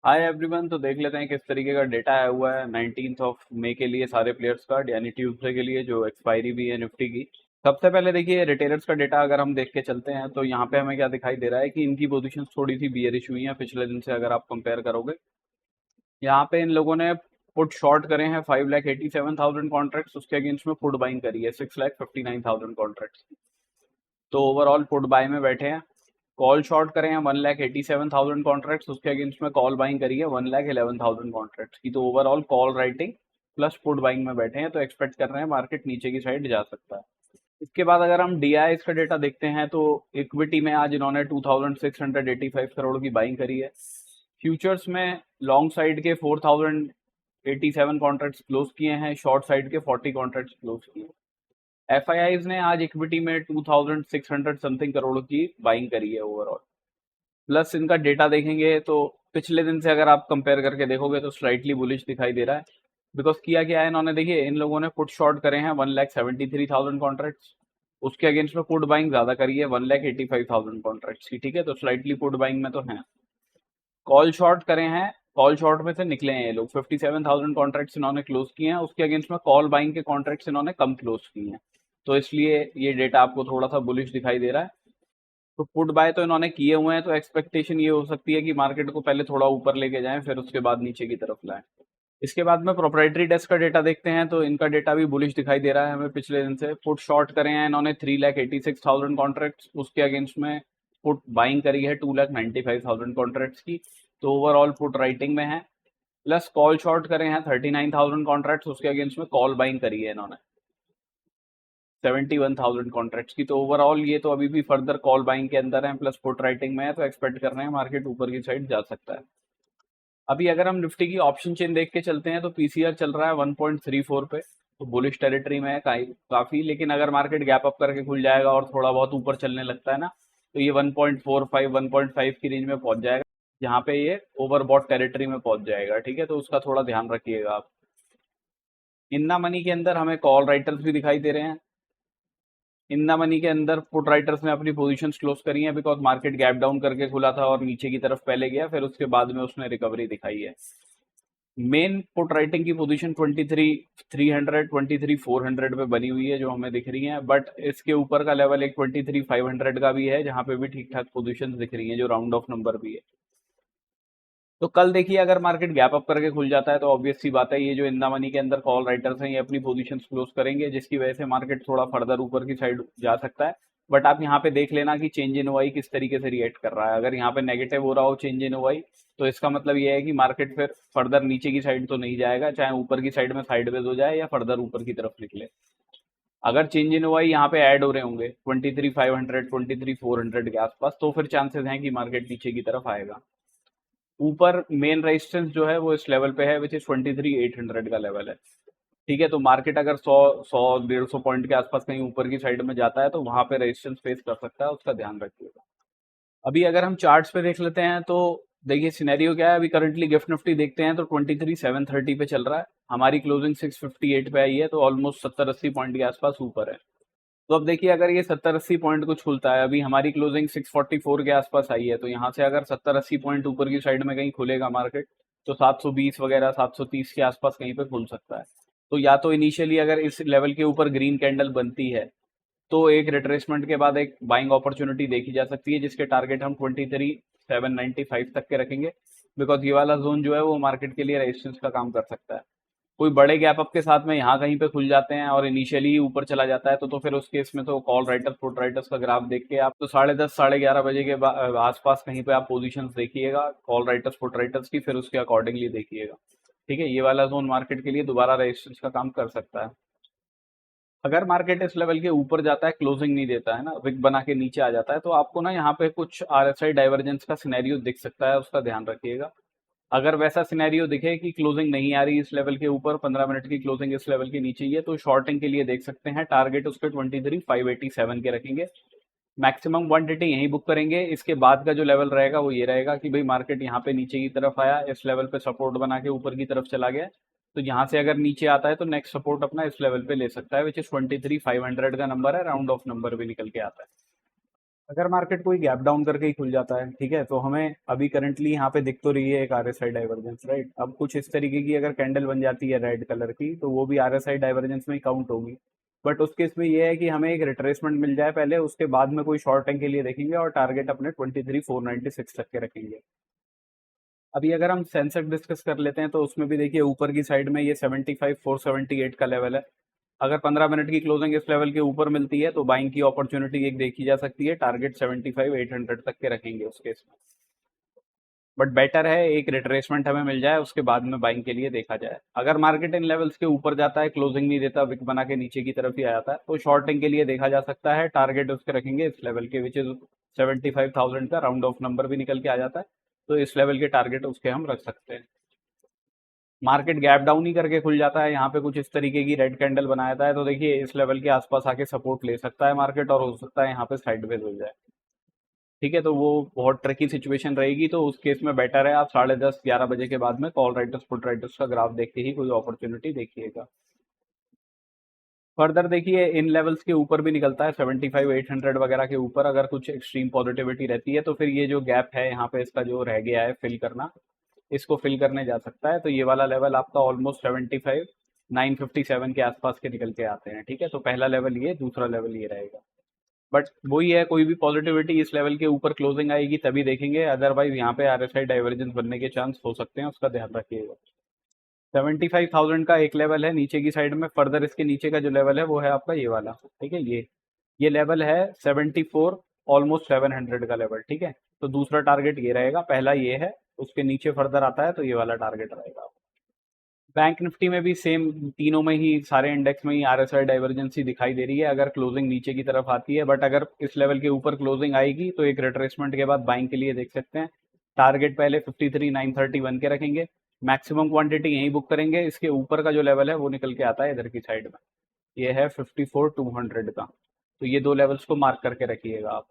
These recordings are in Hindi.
Hi everyone. तो देख लेते हैं किस तरीके का डेटा आया हुआ है 19th ऑफ मई के लिए सारे प्लेयर्स का, यानी ट्यूसडे के लिए जो एक्सपायरी भी है निफ्टी की। सबसे पहले देखिए रिटेलर्स का डेटा अगर हम देख के चलते हैं तो यहाँ पे हमें क्या दिखाई दे रहा है कि इनकी पोजीशंस थोड़ी सी बियरिश हुई हैं पिछले दिन से अगर आप कंपेयर करोगे। यहाँ पे इन लोगों ने पुट शॉर्ट करे हैं 5,87,000 कॉन्ट्रैक्ट्स, उसके अगेंस्ट में पुट बाइंग करी है 6,59,000 कॉन्ट्रैक्ट्स। तो ओवरऑल पुट बाय में बैठे हैं। कॉल शॉर्ट करें हैं 1,87,000 कॉन्ट्रैक्ट्स, उसके अगेंस्ट में कॉल बाइंग करी है 1,11,000 कॉन्ट्रैक्ट्स की। तो overall call writing plus put buying में बैठे हैं, तो एक्सपेक्ट कर रहे हैं मार्केट नीचे की साइड जा सकता है। इसके बाद अगर हम डीआई का डेटा देखते हैं तो इक्विटी में आज इन्होंने 2,685 करोड़ की बाइंग करी है। फ्यूचर्स में लॉन्ग साइड के 4,087 कॉन्ट्रैक्ट्स क्लोज किए हैं, शॉर्ट साइड के 40 कॉन्ट्रैक्ट्स क्लोज किए। एफआईआईज ने आज इक्विटी में 2,600 समथिंग करोड़ की बाइंग करी है ओवरऑल। प्लस इनका डेटा देखेंगे तो पिछले दिन से अगर आप कंपेयर करके देखोगे तो स्लाइटली बुलिश दिखाई दे रहा है। बिकॉज किया क्या है इन्होंने, देखिए इन लोगों ने पुट शॉर्ट करे हैं 1,73,000 कॉन्ट्रैक्ट्स, उसके अगेंस्ट में पुट बाइंग ज्यादा करी है 1,85,000 कॉन्ट्रैक्ट्स की। ठीक है, तो स्लाइटली पुट बाइंग में तो है। कॉल शॉर्ट करे हैं, कॉल शॉर्ट में से निकले हैं ये लोग 57,000 कॉन्ट्रैक्ट्स इन्होंने क्लोज किए हैं, उसके अगेंस्ट में कॉल बाइंग के कॉन्ट्रैक्ट्स इन्होंने कम क्लोज किए हैं। तो इसलिए ये डेटा आपको थोड़ा सा बुलिश दिखाई दे रहा है। तो पुट बाय तो इन्होंने किए हुए हैं, तो एक्सपेक्टेशन ये हो सकती है कि मार्केट को पहले थोड़ा ऊपर लेके जाएं फिर उसके बाद नीचे की तरफ लाएं। इसके बाद में प्रोप्राइटरी डेस्क का डेटा देखते हैं तो इनका डेटा भी बुलिश दिखाई दे रहा है हमें पिछले दिन से। पुट शॉर्ट करे हैं इन्होंने 3,86,000 कॉन्ट्रैक्ट्स, उसके अगेंस्ट में पुट बाइंग करी है 2,95,000 कॉन्ट्रैक्ट्स की। तो ओवरऑल पुट राइटिंग में है। प्लस कॉल शॉर्ट करे हैं 39,000 कॉन्ट्रैक्ट्स, उसके अगेंस्ट में कॉल बाइंग करी है इन्होंने 71,000 कॉन्ट्रैक्ट्स की। तो ओवरऑल ये तो अभी भी फर्दर कॉल बाइंग के अंदर है, प्लस पुट राइटिंग में है, तो एक्सपेक्ट कर रहे हैं मार्केट ऊपर की साइड जा सकता है। अभी अगर हम निफ्टी की ऑप्शन चेन देख के चलते हैं तो पीसीआर चल रहा है 1.34 पे, तो बुलिश टेरिटरी में है काफी। लेकिन अगर मार्केट गैप अप करके खुल जाएगा और थोड़ा बहुत ऊपर चलने लगता है ना, तो ये 1.45 1.5 की रेंज में पहुंच जाएगा, जहां पे ये ओवरबॉट टेरिटरी में पहुंच जाएगा। ठीक है, तो उसका थोड़ा ध्यान रखिएगा आप। इन्ना मनी के अंदर हमें कॉल राइटर्स भी दिखाई दे रहे हैं। इन्ना मनी के अंदर पुट राइटर्स ने अपनी पोजीशंस क्लोज करी हैं, बिकॉज मार्केट गैप डाउन करके खुला था और नीचे की तरफ पहले गया, फिर उसके बाद में उसने रिकवरी दिखाई है। मेन पुट राइटिंग की पोजीशन 23,300 23,400 पे बनी हुई है जो हमें दिख रही है, बट इसके ऊपर का लेवल एक 23,500 का भी है, जहां पे भी ठीक ठाक पोजीशन दिख रही है जो राउंड ऑफ नंबर भी है। तो कल देखिए अगर मार्केट गैप अप करके खुल जाता है तो ऑब्वियस सी बात है ये जो इंदा मनी के अंदर कॉल राइटर्स हैं ये अपनी पोजीशंस क्लोज करेंगे, जिसकी वजह से मार्केट थोड़ा फर्दर ऊपर की साइड जा सकता है। बट आप यहाँ पे देख लेना कि चेंज इन ओआई किस तरीके से रिएक्ट कर रहा है। अगर यहाँ पे नेगेटिव हो रहा हो चेंज इन ओआई, तो इसका मतलब ये है कि मार्केट फिर फर्दर नीचे की साइड तो नहीं जाएगा, चाहे ऊपर की साइड में साइडवेज हो जाए या फर्दर ऊपर की तरफ निकले। अगर चेंज इन ओआई यहाँ पे ऐड हो रहे होंगे 23,500 23,400 के आसपास, तो फिर चांसेस हैं कि मार्केट नीचे की तरफ आएगा। ऊपर मेन रेजिस्टेंस जो है वो इस लेवल पे है, विच इज 23,800 का लेवल है। ठीक है, तो मार्केट अगर 100 पॉइंट के आसपास कहीं ऊपर की साइड में जाता है तो वहां पे रेजिस्टेंस फेस कर सकता है, उसका ध्यान रखिएगा। अभी अगर हम चार्ट्स पे देख लेते हैं तो देखिए सिनेरियो क्या है। अभी करंटली गिफ्ट निफ्टी देखते हैं तो 23,730 पे चल रहा है, हमारी क्लोजिंग 658 पे आई है, तो ऑलमोस्ट 70-80 पॉइंट के आसपास ऊपर है। तो अब देखिए अगर ये 70-80 पॉइंट कुछ खुलता है, अभी हमारी क्लोजिंग 644 के आसपास आई है, तो यहाँ से अगर 70-80 पॉइंट ऊपर की साइड में कहीं खुलेगा मार्केट, तो 720 वगैरह 730 के आसपास कहीं पे खुल सकता है। तो या तो इनिशियली अगर इस लेवल के ऊपर ग्रीन कैंडल बनती है तो एक रिट्रेसमेंट के बाद एक बाइंग अपॉर्चुनिटी देखी जा सकती है, जिसके टारगेट हम 23,795 तक के रखेंगे, बिकॉज ये वाला जोन जो है वो मार्केट के लिए रेजिस्टेंस का काम कर सकता है। कोई बड़े गैप अप के साथ में यहाँ कहीं पे खुल जाते हैं और इनिशियली ही ऊपर चला जाता है तो फिर उस केस में तो कॉल राइटर्स पुट राइटर्स का ग्राफ देख के आप तो 10:30 11:30 बजे के आसपास कहीं पे आप पोजीशंस देखिएगा कॉल राइटर्स पुट राइटर्स की, फिर उसके अकॉर्डिंगली देखिएगा। ठीक है, ये वाला जोन मार्केट के लिए दोबारा रेजिस्टेंस का काम कर सकता है। अगर मार्केट इस लेवल के ऊपर जाता है, क्लोजिंग नहीं देता है ना, विक बना के नीचे आ जाता है, तो आपको ना यहाँ पे कुछ आरएसआई डाइवर्जेंस का सिनेरियो दिख सकता है, उसका ध्यान रखिएगा। अगर वैसा सिनेरियो दिखे कि क्लोजिंग नहीं आ रही इस लेवल के ऊपर, 15 मिनट की क्लोजिंग इस लेवल के नीचे ही है, तो शॉर्टिंग के लिए देख सकते हैं। टारगेट उसके 23,587 के रखेंगे, मैक्सिमम क्वांटिटी यहीं बुक करेंगे। इसके बाद का जो लेवल रहेगा वो ये रहेगा कि भाई मार्केट यहाँ पे नीचे की तरफ आया, इस लेवल पे सपोर्ट बना के ऊपर की तरफ चला गया, तो यहाँ से अगर नीचे आता है तो नेक्स्ट सपोर्ट अपना इस लेवल पे ले सकता है, विच इज 23,500 का नंबर है, राउंड ऑफ नंबर भी निकल के आता है। अगर मार्केट कोई गैप डाउन करके ही खुल जाता है, ठीक है, तो हमें अभी करंटली यहाँ पे दिख तो रही है एक आरएसआई डाइवर्जेंस, राइट। अब कुछ इस तरीके की अगर कैंडल बन जाती है रेड कलर की, तो वो भी आरएसआई डाइवर्जेंस में ही काउंट होगी। बट उस केस में ये है कि हमें एक रिट्रेसमेंट मिल जाए पहले, उसके बाद में कोई शॉर्ट टर्म के लिए देखेंगे और टारगेट अपने 23,496 तक के रखेंगे। अभी अगर हम सेंसेक्स डिस्कस कर लेते हैं तो उसमें भी देखिए ऊपर की साइड में ये 75,478 का लेवल है। अगर 15 मिनट की क्लोजिंग इस लेवल के ऊपर मिलती है तो बाइंग की अपॉर्चुनिटी एक देखी जा सकती है, टारगेट 75,800 तक के रखेंगे उस केस में। बट बेटर है एक रिट्रेसमेंट हमें मिल जाए, उसके बाद में बाइंग के लिए देखा जाए। अगर मार्केट इन लेवल्स के ऊपर जाता है, क्लोजिंग नहीं देता, विक बना के नीचे की तरफ ही आ जाता है, तो शॉर्टिंग के लिए देखा जा सकता है। टारगेट उसके रखेंगे इस लेवल के, विच इज 75,000 का राउंड ऑफ नंबर भी निकल के आ जाता है, तो इस लेवल के टारगेट उसके हम रख सकते हैं। मार्केट गैप डाउन ही करके खुल जाता है, यहाँ पे कुछ इस तरीके की रेड कैंडल बनाया है, तो देखिए इस लेवल के आसपास आके सपोर्ट ले सकता है मार्केट, और हो सकता है यहाँ पे साइडवेज हो जाए। ठीक है, तो वो बहुत ट्रिकी सिचुएशन रहेगी, तो उस केस में बेटर है आप 10:30-11 बजे के बाद में कॉल राइटर्स पुट राइटर्स का ग्राफ देख के ही कोई अपॉर्चुनिटी देखिएगा। फर्दर देखिए इन लेवल्स के ऊपर भी निकलता है, 75,800 वगैरह के ऊपर अगर कुछ एक्सट्रीम पॉजिटिविटी रहती है, तो फिर ये जो गैप है यहाँ पे इसका जो रह गया है फिल करना, इसको फिल करने जा सकता है। तो ये वाला लेवल आपका ऑलमोस्ट 75,957 के आसपास के निकल के आते हैं। ठीक है, तो पहला लेवल ये, दूसरा लेवल ये रहेगा। बट वही है, कोई भी पॉजिटिविटी इस लेवल के ऊपर क्लोजिंग आएगी तभी देखेंगे, अदरवाइज यहाँ पे आरएसआई डाइवर्जेंस बनने के चांस हो सकते हैं, उसका ध्यान रखिएगा। 75,000 का एक लेवल है नीचे की साइड में, फर्दर इसके नीचे का जो लेवल है वो है आपका ये वाला। ठीक है, ये लेवल है 74, ऑलमोस्ट 700 का लेवल। ठीक है, तो दूसरा टारगेट ये रहेगा, पहला ये है, उसके नीचे फर्दर आता है तो ये वाला टारगेट रहेगा। बैंक निफ्टी में भी सेम, तीनों में ही, सारे इंडेक्स में ही आरएसआई डाइवर्जेंसी दिखाई दे रही है अगर क्लोजिंग नीचे की तरफ आती है। बट अगर इस लेवल के ऊपर क्लोजिंग आएगी तो एक रिट्रेसमेंट के बाद बाइंग के लिए देख सकते हैं। टारगेट पहले 53,931 के रखेंगे, मैक्सिमम क्वांटिटी यहीं बुक करेंगे। इसके ऊपर का जो लेवल है वो निकल के आता है इधर की साइड में, ये है 54,200 का, तो ये दो लेवल्स को मार्क करके रखिएगा आप।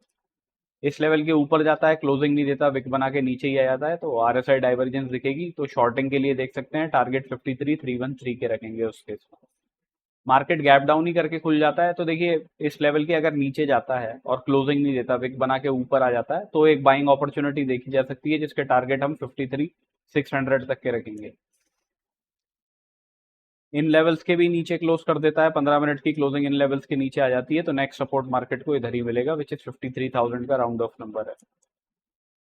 इस लेवल के ऊपर जाता है, क्लोजिंग नहीं देता, विक बना के नीचे ही आ जाता है, तो आरएसआई डाइवर्जेंस दिखेगी, तो शॉर्टिंग के लिए देख सकते हैं, टारगेट 53,313 के रखेंगे उस केस में। मार्केट गैप डाउन ही करके खुल जाता है, तो देखिए इस लेवल के अगर नीचे जाता है और क्लोजिंग नहीं देता, विक बना के ऊपर आ जाता है, तो एक बाइंग अपॉर्चुनिटी देखी जा सकती है, जिसके टारगेट हम 53,600 तक के रखेंगे। इन लेवल्स के भी नीचे क्लोज कर देता है, 15 मिनट की क्लोजिंग इन लेवल्स के नीचे आ जाती है, तो नेक्स्ट सपोर्ट मार्केट को इधर ही मिलेगा, विच इज 53,000 का राउंड ऑफ नंबर है।